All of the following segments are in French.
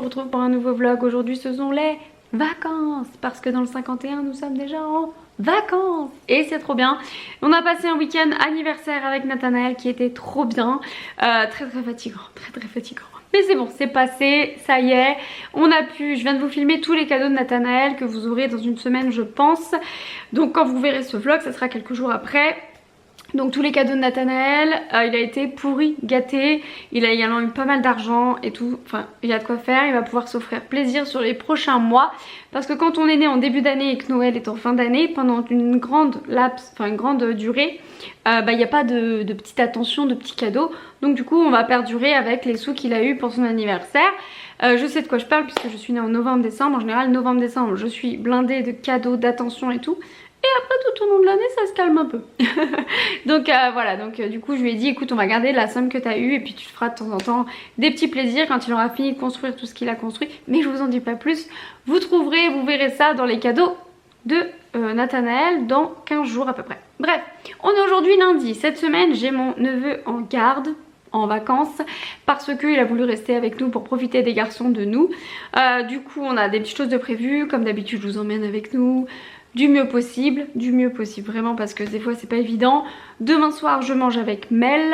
retrouve pour un nouveau vlog. Aujourd'hui ce sont les vacances, parce que dans le 51 nous sommes déjà en vacances et c'est trop bien. On a passé un week-end anniversaire avec Nathanaël qui était trop bien, très fatigant, très fatigant. Mais c'est bon, c'est passé, ça y est. Je viens de vous filmer tous les cadeaux de Nathanaël que vous aurez dans une semaine je pense. Donc quand vous verrez ce vlog, ça sera quelques jours après. Donc tous les cadeaux de Nathanaël, il a été pourri, gâté, il a également eu pas mal d'argent et tout, enfin il y a de quoi faire, il va pouvoir s'offrir plaisir sur les prochains mois. Parce que quand on est né en début d'année et que Noël est en fin d'année, pendant une grande durée, il n'y a pas de petite attention, de petits cadeaux. Donc du coup on va perdurer avec les sous qu'il a eu pour son anniversaire. Je sais de quoi je parle puisque je suis née en novembre-décembre. En général novembre-décembre je suis blindée de cadeaux, d'attention et tout. Et après tout au long de l'année ça se calme un peu. Donc voilà, du coup je lui ai dit écoute on va garder la somme que tu as eue et puis tu te feras de temps en temps des petits plaisirs quand il aura fini de construire tout ce qu'il a construit. Mais je vous en dis pas plus, vous verrez ça dans les cadeaux de Nathanaël dans 15 jours à peu près. Bref, on est aujourd'hui lundi, cette semaine j'ai mon neveu en garde, en vacances, parce qu'il a voulu rester avec nous pour profiter des garçons de nous. Du coup on a des petites choses de prévues, comme d'habitude je vous emmène avec nous. Du mieux possible vraiment parce que des fois c'est pas évident. Demain soir je mange avec Mel,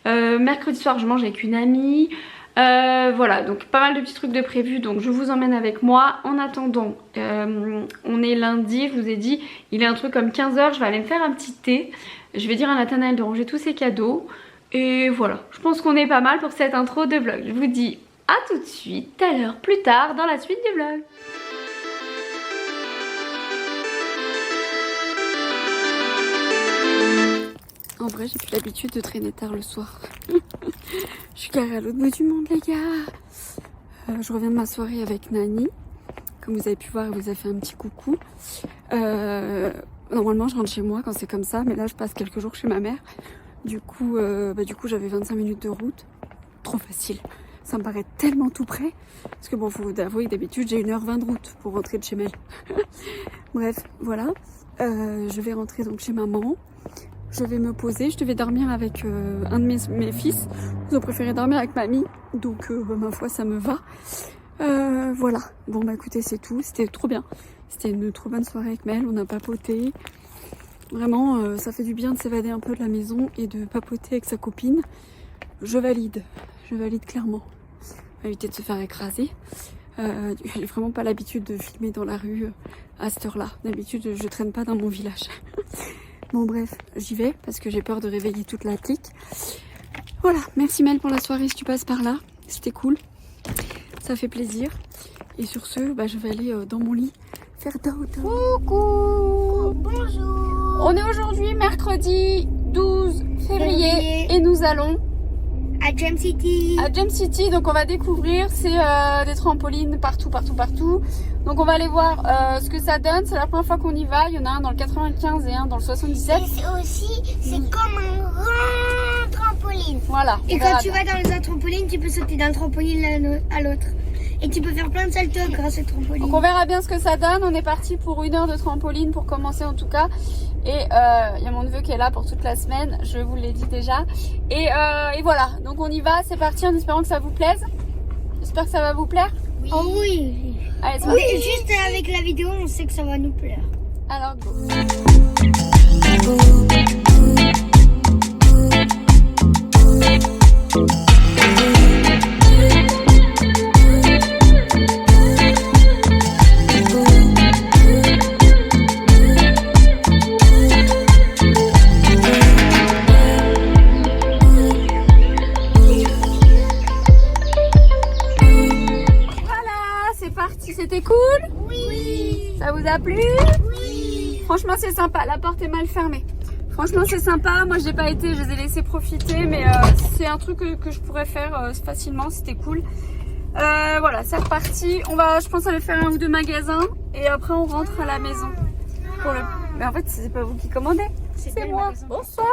mercredi soir je mange avec une amie, voilà donc pas mal de petits trucs de prévus donc je vous emmène avec moi. En attendant on est lundi, je vous ai dit il est un truc comme 15 h, je vais aller me faire un petit thé, je vais dire à Nathanaël de ranger tous ses cadeaux et voilà, je pense qu'on est pas mal pour cette intro de vlog. Je vous dis à tout de suite, à l'heure plus tard dans la suite du vlog. En vrai j'ai plus l'habitude de traîner tard le soir. Je suis garée à l'autre bout du monde les gars. Je reviens de ma soirée avec Nani. Comme vous avez pu voir, elle vous a fait un petit coucou. Normalement je rentre chez moi quand c'est comme ça, mais là je passe quelques jours chez ma mère. Du coup j'avais 25 minutes de route. Trop facile. Ça me paraît tellement tout près. Parce que bon, faut avouer que d'habitude j'ai 1h20 de route pour rentrer de chez Mel. Bref, voilà. Je vais rentrer donc chez maman. Je vais me poser, je devais dormir avec un de mes fils. Ils ont préféré dormir avec mamie, donc ma foi ça me va. Voilà, bon bah écoutez c'est tout, c'était trop bien. C'était une trop bonne soirée avec Mel, on a papoté. Vraiment ça fait du bien de s'évader un peu de la maison et de papoter avec sa copine. Je valide clairement. On va éviter de se faire écraser. J'ai vraiment pas l'habitude de filmer dans la rue à cette heure là. D'habitude je traîne pas dans mon village. Bon bref, j'y vais parce que j'ai peur de réveiller toute la clique. Voilà, merci Mel pour la soirée si tu passes par là. C'était cool, ça fait plaisir. Et sur ce, je vais aller dans mon lit faire dodo. Coucou. Bonjour. On est aujourd'hui mercredi 12 février et nous allons à Gem City. À Gem City, donc on va découvrir, c'est des trampolines partout. Donc on va aller voir ce que ça donne, c'est la première fois qu'on y va, il y en a un dans le 95 et un dans le 77. Et c'est comme un grand trampoline. Voilà. Et quand tu vas dans les trampolines, tu peux sauter d'un trampoline à l'autre. Et tu peux faire plein de saltos grâce au trampoline. Donc on verra bien ce que ça donne, on est parti pour 1 heure de trampoline pour commencer en tout cas. Et il y a mon neveu qui est là pour toute la semaine, je vous l'ai dit déjà. Et voilà, donc on y va, c'est parti en espérant que ça vous plaise. J'espère que ça va vous plaire. Oui. Oh oui. Allez, c'est oui, juste avec la vidéo, on sait que ça va nous plaire. Alors go. C'était cool? Oui. Ça vous a plu? Oui. Franchement c'est sympa, la porte est mal fermée. Franchement c'est sympa, moi j'ai pas été, je les ai laissés profiter, mais c'est un truc que je pourrais faire facilement, c'était cool. Voilà, c'est reparti. Je pense aller faire 1 ou 2 magasins et après on rentre à la maison. Mais en fait c'est pas vous qui commandez, c'est moi. Bonsoir.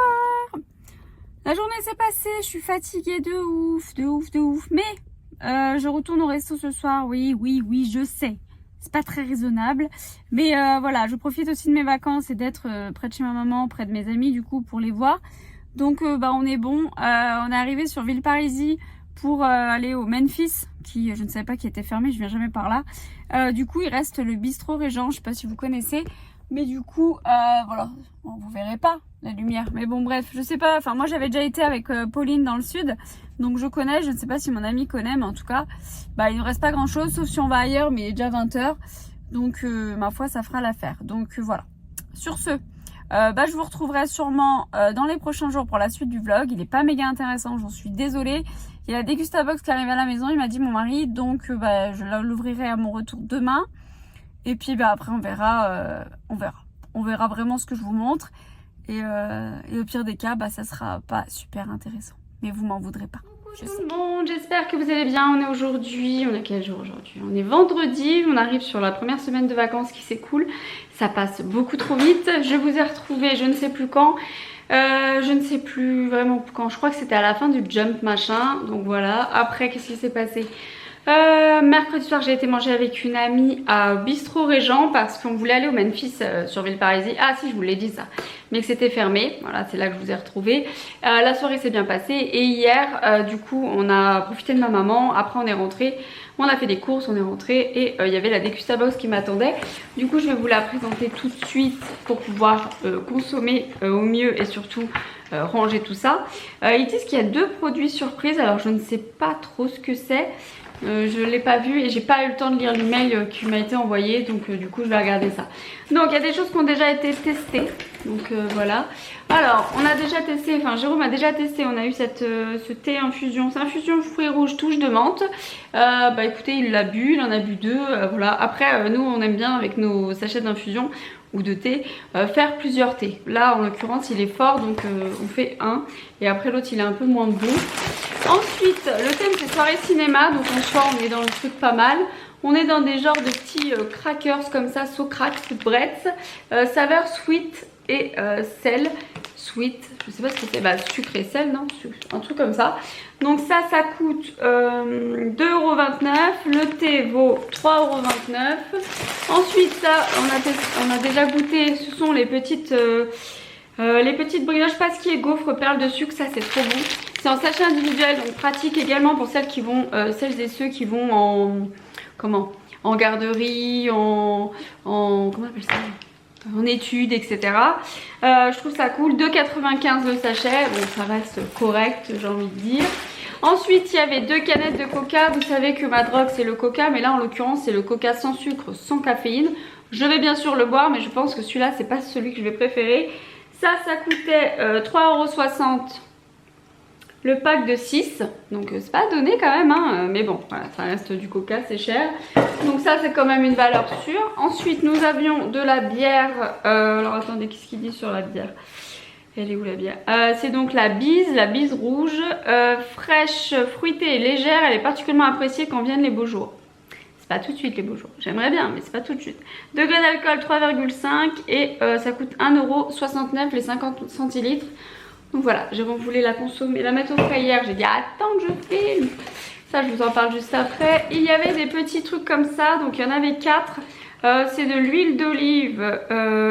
La journée s'est passée, je suis fatiguée de ouf, mais je retourne au resto ce soir, oui, je sais. C'est pas très raisonnable. Mais voilà, je profite aussi de mes vacances et d'être près de chez ma maman, près de mes amis du coup pour les voir. Donc on est bon. On est arrivé sur Villeparisis pour aller au Memphis, qui je ne savais pas qui était fermé, je viens jamais par là. Du coup il reste le bistrot Régent, je sais pas si vous connaissez, mais du coup voilà, bon, vous verrez pas la lumière, mais bon bref, je sais pas, enfin moi j'avais déjà été avec Pauline dans le sud, donc je connais, je ne sais pas si mon ami connaît, mais en tout cas bah, il ne reste pas grand chose, sauf si on va ailleurs, mais il est déjà 20 h, donc ma foi ça fera l'affaire. Donc voilà, sur ce, bah, je vous retrouverai sûrement dans les prochains jours pour la suite du vlog. Il est pas méga intéressant, j'en suis désolée. Il y a la Dégustabox qui arrive à la maison, il m'a dit mon mari, donc bah, je l'ouvrirai à mon retour demain. Et puis bah, après on verra, on verra vraiment ce que je vous montre. Et au pire des cas, bah, ça sera pas super intéressant. Mais vous m'en voudrez pas. Coucou tout le monde, j'espère que vous allez bien. On est aujourd'hui, on est quel jour aujourd'hui? On est vendredi, on arrive sur la première semaine de vacances qui s'écoule. Ça passe beaucoup trop vite. Je vous ai retrouvé je ne sais plus quand. Je ne sais plus vraiment quand. Je crois que c'était à la fin du jump machin. Donc voilà. Après, qu'est-ce qui s'est passé? Mercredi soir, j'ai été manger avec une amie à Bistrot Régent parce qu'on voulait aller au Memphis sur Villeparisis. Ah si, je vous l'ai dit ça, mais que c'était fermé. Voilà, c'est là que je vous ai retrouvé. La soirée s'est bien passée et hier, du coup, on a profité de ma maman. Après, on est rentré, on a fait des courses, on est rentré et il y avait la Dégustabox qui m'attendait. Du coup, je vais vous la présenter tout de suite pour pouvoir consommer au mieux et surtout ranger tout ça. Ils disent qu'il y a 2 produits surprises. Alors, je ne sais pas trop ce que c'est. Je l'ai pas vu et j'ai pas eu le temps de lire l'email qui m'a été envoyé, donc du coup je vais regarder ça. Donc il y a des choses qui ont déjà été testées, donc voilà. Alors on a déjà testé, enfin Jérôme a déjà testé, on a eu ce thé infusion, c'est infusion fruits rouges touche de menthe. Bah écoutez, il l'a bu, il en a bu 2, voilà. Après nous on aime bien avec nos sachets d'infusion ou de thé faire plusieurs thés. Là en l'occurrence il est fort, donc on fait un et après l'autre il est un peu moins bon. Ensuite le thème c'est soirée cinéma, donc en soi on est dans le truc pas mal. On est dans des genres de petits crackers comme ça, so crack, breads, saveur sweet et sel. Sweet, je sais pas ce que c'est, bah sucre et sel, non, un truc comme ça. Donc ça coûte 2,29 €, le thé vaut 3,29 €. Ensuite ça, on a déjà goûté, ce sont les petites brioches pasquier gaufres perles de sucre, ça c'est trop bon. C'est en sachet individuel, donc pratique également pour celles et ceux qui vont en garderie, comment on appelle ça, en études, etc. Je trouve ça cool. 2,95 € le sachet, bon ça reste correct, j'ai envie de dire. Ensuite il y avait 2 canettes de coca. Vous savez que ma drogue c'est le coca, mais là en l'occurrence c'est le coca sans sucre, sans caféine. Je vais bien sûr le boire, mais je pense que celui-là c'est pas celui que je vais préférer. Ça coûtait 3,60 € le pack de 6, donc c'est pas donné quand même, hein, mais bon, voilà, ça reste du coca, c'est cher. Donc ça c'est quand même une valeur sûre. Ensuite nous avions de la bière, alors attendez, qu'est-ce qu'il dit sur la bière? Elle est où la bière? C'est donc la bise rouge, fraîche, fruitée et légère. Elle est particulièrement appréciée quand viennent les beaux jours. C'est pas tout de suite les beaux jours, j'aimerais bien mais c'est pas tout de suite. Degré d'alcool 3,5 et ça coûte 1,69 € les 50 centilitres. Donc voilà, Jérôme voulait la consommer, la mettre au frais hier. J'ai dit attends que je filme. Ça je vous en parle juste après. Il y avait des petits trucs comme ça, donc il y en avait 4. C'est de l'huile d'olive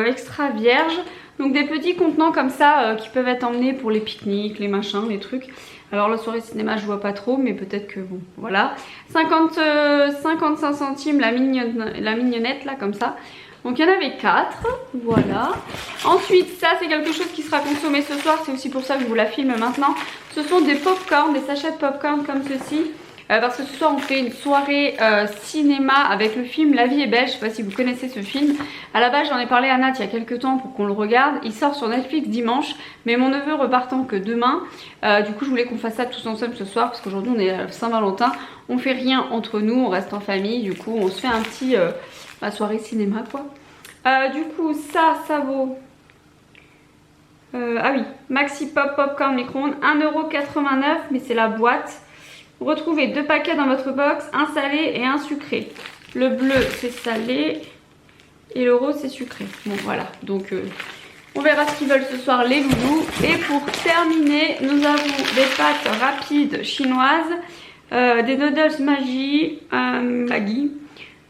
extra vierge. Donc des petits contenants comme ça qui peuvent être emmenés pour les pique-niques, les machins, les trucs. Alors la soirée cinéma je vois pas trop, mais peut-être que bon, voilà. 55 centimes la mignonnette là comme ça. Donc il y en avait 4, voilà. Ensuite ça c'est quelque chose qui sera consommé ce soir, c'est aussi pour ça que je vous la filme maintenant. Ce sont des pop-corn, des sachets de pop-corn comme ceci. Parce que ce soir on fait une soirée cinéma avec le film La vie est belle. Je sais pas si vous connaissez ce film. À la base j'en ai parlé à Nat il y a quelques temps pour qu'on le regarde. Il sort sur Netflix dimanche, mais mon neveu repartant que demain. Du coup je voulais qu'on fasse ça tous ensemble ce soir, parce qu'aujourd'hui on est à Saint-Valentin. On fait rien entre nous, on reste en famille. Du coup on se fait un petit soirée cinéma quoi. Du coup ça vaut ah oui, Maxi Pop Popcorn micro-ondes 1,89 €, mais c'est la boîte. Retrouvez 2 paquets dans votre box, un salé et un sucré. Le bleu c'est salé et le rose c'est sucré. Bon voilà, donc on verra ce qu'ils veulent ce soir les loulous. Et pour terminer, nous avons des pâtes rapides chinoises, des noodles Maggi, 1,99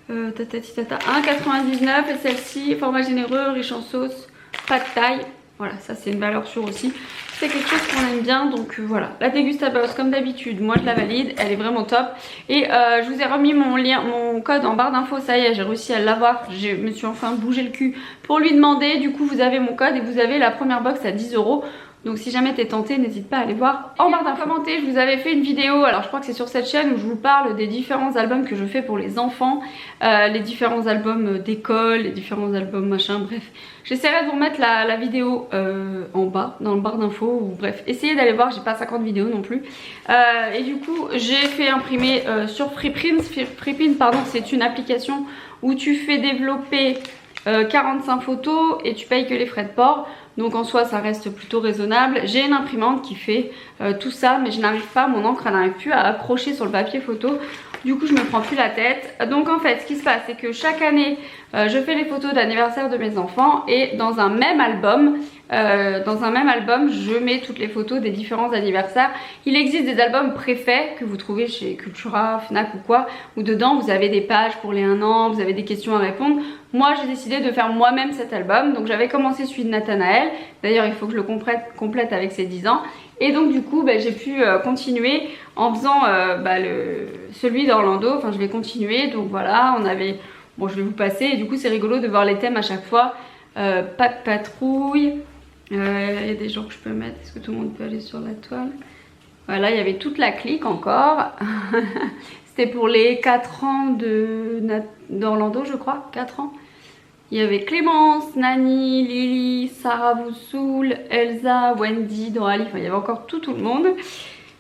€ et celle-ci, format généreux, riche en sauce, pas de taille. Voilà, ça c'est une valeur sûre aussi. c'est quelque chose qu'on aime bien. Donc voilà, la Dégustabox comme d'habitude, moi je la valide, elle est vraiment top. Et je vous ai remis mon code en barre d'infos, ça y est, j'ai réussi à l'avoir. Je me suis enfin bougé le cul pour lui demander. Du coup vous avez mon code et vous avez la première box à 10 €. Donc si jamais t'es tenté, n'hésite pas à aller voir en barre d'infos. Commenter, je vous avais fait une vidéo, alors je crois que c'est sur cette chaîne où je vous parle des différents albums que je fais pour les enfants, les différents albums d'école, les différents albums machin, bref. J'essaierai de vous remettre la vidéo en bas, dans le barre d'infos, ou bref, essayez d'aller voir, j'ai pas 50 vidéos non plus. Et du coup, j'ai fait imprimer sur Freeprint. Freeprint, pardon, c'est une application où tu fais développer 45 photos et tu payes que les frais de port. Donc en soi ça reste plutôt raisonnable. J'ai une imprimante qui fait tout ça, mais je n'arrive pas, mon encre n'arrive plus à accrocher sur le papier photo. Du coup je me prends plus la tête. Donc en fait ce qui se passe c'est que chaque année je fais les photos d'anniversaire de mes enfants. Et dans un même album je mets toutes les photos des différents anniversaires. Il existe des albums préfaits que vous trouvez chez Cultura, Fnac ou quoi, où dedans vous avez des pages pour les 1 an, vous avez des questions à répondre. Moi j'ai décidé de faire moi-même cet album. Donc j'avais commencé celui de Nathanaël, d'ailleurs il faut que je le complète avec ses 10 ans. Et donc du coup j'ai pu continuer en faisant celui d'Orlando. Enfin je vais continuer, donc voilà, on avait... Bon je vais vous passer, et du coup c'est rigolo de voir les thèmes à chaque fois. Pas de patrouille, il y a des jours que je peux mettre, est-ce que tout le monde peut aller sur la toile? Voilà, il y avait toute la clique encore. C'était pour les 4 ans d'Orlando je crois, 4 ans. Il y avait Clémence, Nani, Lily, Sarah Voussoul, Elsa, Wendy, Doralie, enfin il y avait encore tout le monde.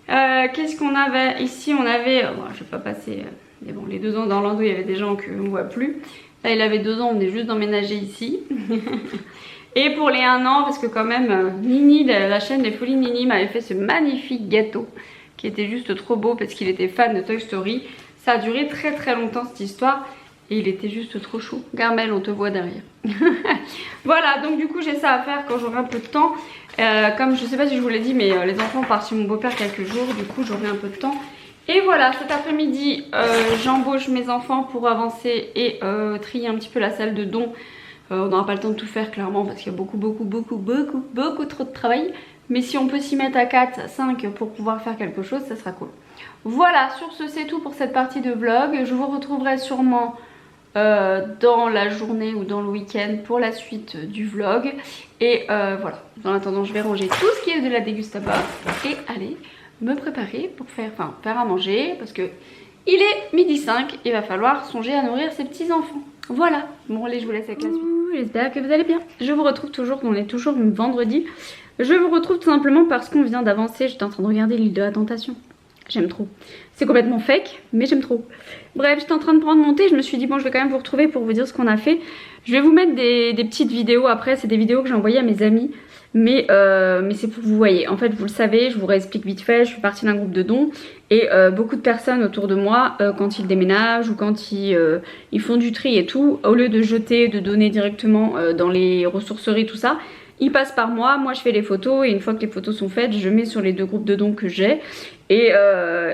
Qu'est-ce qu'on avait ici? On avait, bon, je vais pas passer, mais bon, les 2 ans d'Orlando il y avait des gens qu'on ne voit plus. Là il avait 2 ans, on est juste d'emménager ici. Et pour les 1 an, parce que quand même Nini, la chaîne des Folies Nini m'avait fait ce magnifique gâteau qui était juste trop beau parce qu'il était fan de Toy Story. Ça a duré très longtemps cette histoire. Et il était juste trop chou. Garmel, on te voit derrière. Voilà, donc du coup j'ai ça à faire quand j'aurai un peu de temps. Comme je sais pas si je vous l'ai dit, mais les enfants partent chez mon beau-père quelques jours. Du coup j'aurai un peu de temps. Et voilà, cet après-midi j'embauche mes enfants pour avancer et trier un petit peu la salle de don. On n'aura pas le temps de tout faire clairement parce qu'il y a beaucoup trop de travail. Mais si on peut s'y mettre à 4, 5 pour pouvoir faire quelque chose, ça sera cool. Voilà, sur ce c'est tout pour cette partie de vlog. Je vous retrouverai sûrement dans la journée ou dans le week-end pour la suite du vlog. Et voilà, en attendant je vais ranger tout ce qui est de la Dégustabox et aller me préparer pour faire à manger parce que il est 12h05, il va falloir songer à nourrir ses petits enfants. Voilà, bon allez je vous laisse avec la suite. J'espère que vous allez bien. Je vous retrouve toujours, on est toujours vendredi. Je vous retrouve tout simplement parce qu'on vient d'avancer. J'étais en train de regarder l'île de la Tentation. J'aime trop. C'est complètement fake, mais j'aime trop. Bref, j'étais en train de prendre mon thé. Je me suis dit, bon, je vais quand même vous retrouver pour vous dire ce qu'on a fait. Je vais vous mettre des petites vidéos après. C'est des vidéos que j'ai envoyées à mes amis. Mais c'est pour que vous voyez. En fait, vous le savez, je vous réexplique vite fait. Je suis partie d'un groupe de dons. Et beaucoup de personnes autour de moi, quand ils déménagent ou quand ils font du tri et tout, au lieu de jeter, de donner directement dans les ressourceries, tout ça, ils passent par moi, moi je fais les photos et une fois que les photos sont faites, je mets sur les 2 groupes de dons que j'ai et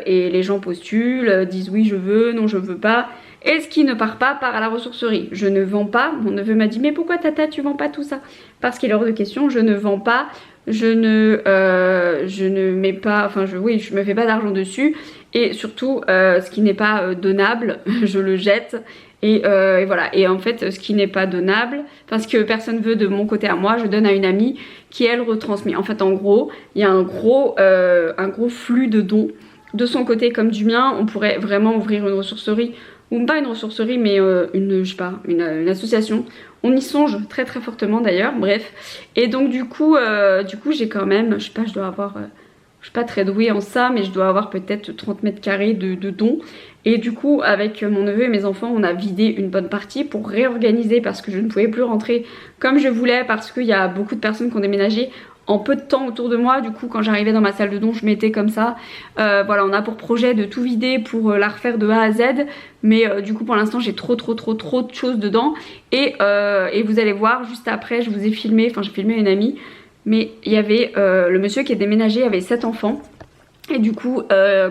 les gens postulent, disent oui je veux, non je veux pas. Et ce qui ne part pas part à la ressourcerie. Je ne vends pas, mon neveu m'a dit mais pourquoi Tata tu vends pas tout ça? Parce qu'il est hors de question, je ne vends pas, je ne mets pas, je me fais pas d'argent dessus. Et surtout ce qui n'est pas donnable, je le jette. Et voilà, et en fait ce qui n'est pas donnable, ce que personne veut de mon côté à moi, je donne à une amie qui elle retransmet. En fait en gros, il y a un gros flux de dons de son côté comme du mien. On pourrait vraiment ouvrir une ressourcerie, ou pas une ressourcerie mais une association. On y songe très fortement d'ailleurs, bref. Et donc du coup j'ai quand même, je sais pas, je dois avoir... je suis pas très douée en ça, mais je dois avoir peut-être 30 mètres carrés de dons. Et du coup, avec mon neveu et mes enfants, on a vidé une bonne partie pour réorganiser parce que je ne pouvais plus rentrer comme je voulais parce qu'il y a beaucoup de personnes qui ont déménagé en peu de temps autour de moi. Du coup, quand j'arrivais dans ma salle de dons, je mettais comme ça. Voilà, on a pour projet de tout vider pour la refaire de A à Z. Mais du coup, pour l'instant, j'ai trop de choses dedans. Et vous allez voir, juste après, je vous ai filmé, j'ai filmé une amie. Mais il y avait le monsieur qui est déménagé, avait 7 enfants. Et du coup,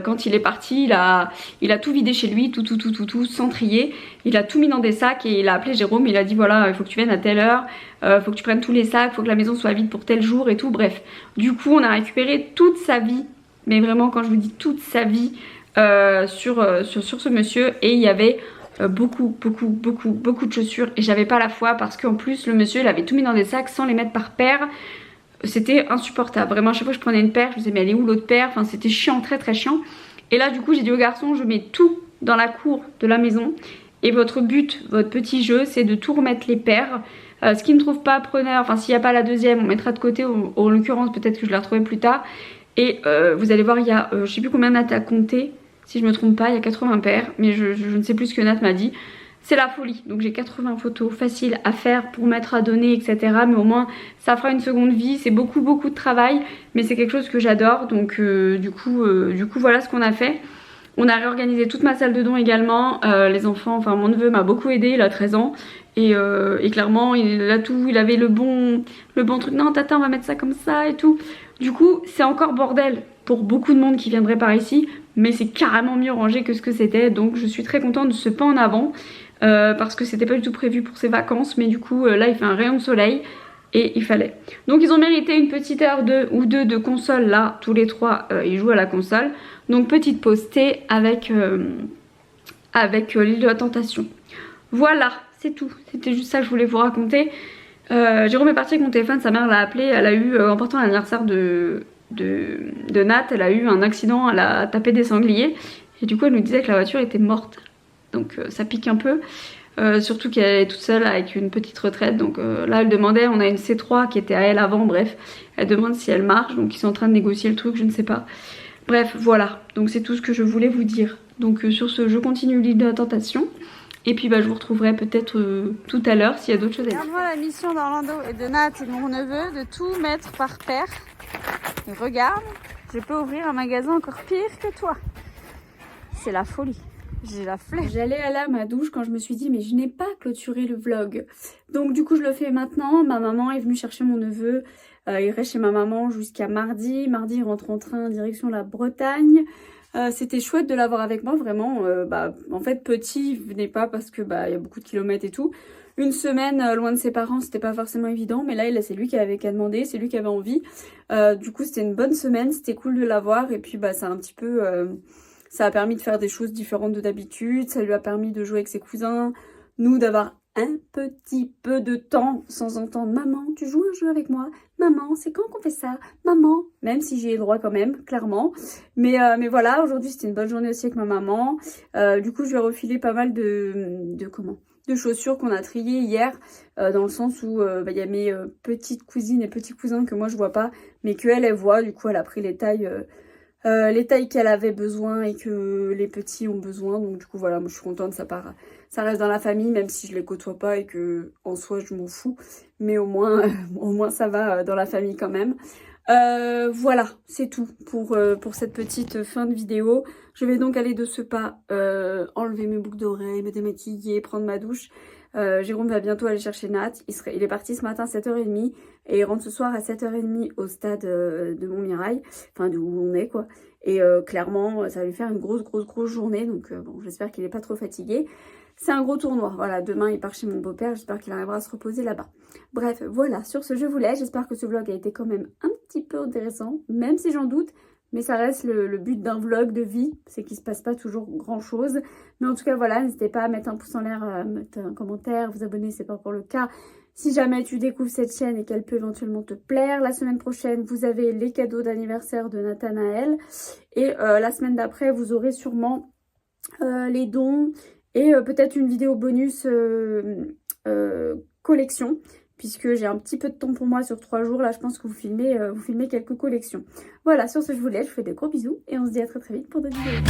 quand il est parti, il a tout vidé chez lui, tout, sans trier. Il a tout mis dans des sacs et il a appelé Jérôme. Il a dit voilà, il faut que tu viennes à telle heure, faut que tu prennes tous les sacs, faut que la maison soit vide pour tel jour et tout. Bref, du coup, on a récupéré toute sa vie, mais vraiment, quand je vous dis toute sa vie, sur ce monsieur. Et il y avait beaucoup de chaussures. Et j'avais pas la foi parce qu'en plus, le monsieur, il avait tout mis dans des sacs sans les mettre par paire. C'était insupportable, vraiment à chaque fois que je prenais une paire, je me disais mais elle est où l'autre paire, enfin c'était chiant, très chiant. Et là du coup j'ai dit aux garçons, je mets tout dans la cour de la maison et votre but, votre petit jeu, c'est de tout remettre les paires. Ce qui ne trouve pas preneur, enfin s'il n'y a pas la deuxième, on mettra de côté, en l'occurrence peut-être que je la retrouverai plus tard. Et vous allez voir, il y a, je sais plus combien Nat a compté, si je me trompe pas, il y a 80 paires, mais je ne sais plus ce que Nat m'a dit. C'est la folie, donc j'ai 80 photos faciles à faire pour mettre à donner, etc. Mais au moins ça fera une seconde vie, c'est beaucoup de travail, mais c'est quelque chose que j'adore. Donc du coup voilà ce qu'on a fait. On a réorganisé toute ma salle de don également. Les enfants, enfin mon neveu m'a beaucoup aidé, il a 13 ans. Et clairement il a tout, il avait le bon truc, non tata on va mettre ça comme ça et tout. Du coup c'est encore bordel pour beaucoup de monde qui viendrait par ici, mais c'est carrément mieux rangé que ce que c'était. Donc je suis très contente de ce pas en avant. Parce que c'était pas du tout prévu pour ces vacances, mais du coup là il fait un rayon de soleil et il fallait. Donc ils ont mérité une petite heure ou deux de console, là tous les trois ils jouent à la console. Donc petite pause thé avec l'île de la tentation. Voilà, c'est tout, c'était juste ça que je voulais vous raconter. Jérôme est parti avec mon téléphone, sa mère l'a appelé, elle a eu, en partant à l'anniversaire de Nat, elle a eu un accident, elle a tapé des sangliers et du coup elle nous disait que la voiture était morte. Donc ça pique un peu, surtout qu'elle est toute seule avec une petite retraite. Donc là elle demandait, on a une C3 qui était à elle avant, bref, elle demande si elle marche, donc ils sont en train de négocier le truc, je ne sais pas. Bref voilà, donc c'est tout ce que je voulais vous dire. Donc sur ce, je continue l'île de la tentation. Et puis bah, je vous retrouverai peut-être tout à l'heure s'il y a d'autres choses à dire. Regarde-moi la mission d'Orlando et de Nat et de mon neveu de tout mettre par paire. Et regarde, je peux ouvrir un magasin encore pire que toi. C'est la folie. J'ai la flemme. J'allais aller à ma douche quand je me suis dit mais je n'ai pas clôturé le vlog. Donc du coup je le fais maintenant. Ma maman est venue chercher mon neveu. Il reste chez ma maman jusqu'à mardi. Mardi il rentre en train direction la Bretagne. C'était chouette de l'avoir avec moi vraiment. En fait petit il venait pas parce que il y a beaucoup de kilomètres et tout. Une semaine loin de ses parents c'était pas forcément évident. Mais là c'est lui qui avait qu'à demander. C'est lui qui avait envie. Du coup c'était une bonne semaine. C'était cool de l'avoir. Et puis c'est un petit peu... ça a permis de faire des choses différentes de d'habitude, ça lui a permis de jouer avec ses cousins, nous d'avoir un petit peu de temps sans entendre « Maman, tu joues un jeu avec moi ? Maman, c'est quand qu'on fait ça ? Maman ?» Même si j'y ai droit quand même, clairement. Mais voilà, aujourd'hui c'était une bonne journée aussi avec ma maman. Du coup je lui ai refilé pas mal de chaussures qu'on a triées hier, dans le sens où il y a mes petites cousines et petits cousins que moi je vois pas, mais qu'elle voit, du coup elle a pris les tailles qu'elle avait besoin et que les petits ont besoin. Donc du coup voilà, moi je suis contente, ça reste dans la famille, même si je les côtoie pas et que en soi je m'en fous, mais au moins ça va dans la famille quand même. Voilà, c'est tout pour cette petite fin de vidéo. Je vais donc aller de ce pas enlever mes boucles d'oreilles, me démaquiller, prendre ma douche. Jérôme va bientôt aller chercher Nat. Il est parti ce matin à 7h30 et il rentre ce soir à 7h30 au stade de Montmirail, enfin d'où on est quoi. Et clairement ça va lui faire une grosse journée, donc bon, j'espère qu'il est pas trop fatigué. C'est un gros tournoi, voilà, demain il part chez mon beau-père, j'espère qu'il arrivera à se reposer là-bas. Bref, voilà, sur ce je vous laisse, j'espère que ce vlog a été quand même un petit peu intéressant, même si j'en doute. Mais ça reste le but d'un vlog de vie, c'est qu'il se passe pas toujours grand chose. Mais en tout cas voilà, n'hésitez pas à mettre un pouce en l'air, à mettre un commentaire, vous abonner si c'est pas encore le cas. Si jamais tu découvres cette chaîne et qu'elle peut éventuellement te plaire, la semaine prochaine vous avez les cadeaux d'anniversaire de Nathanaël. Et la semaine d'après vous aurez sûrement les dons et peut-être une vidéo bonus collection. Puisque j'ai un petit peu de temps pour moi sur 3 jours. Là, je pense que vous filmez quelques collections. Voilà, sur ce, je vous laisse. Je vous fais des gros bisous. Et on se dit à très vite pour d'autres vidéos.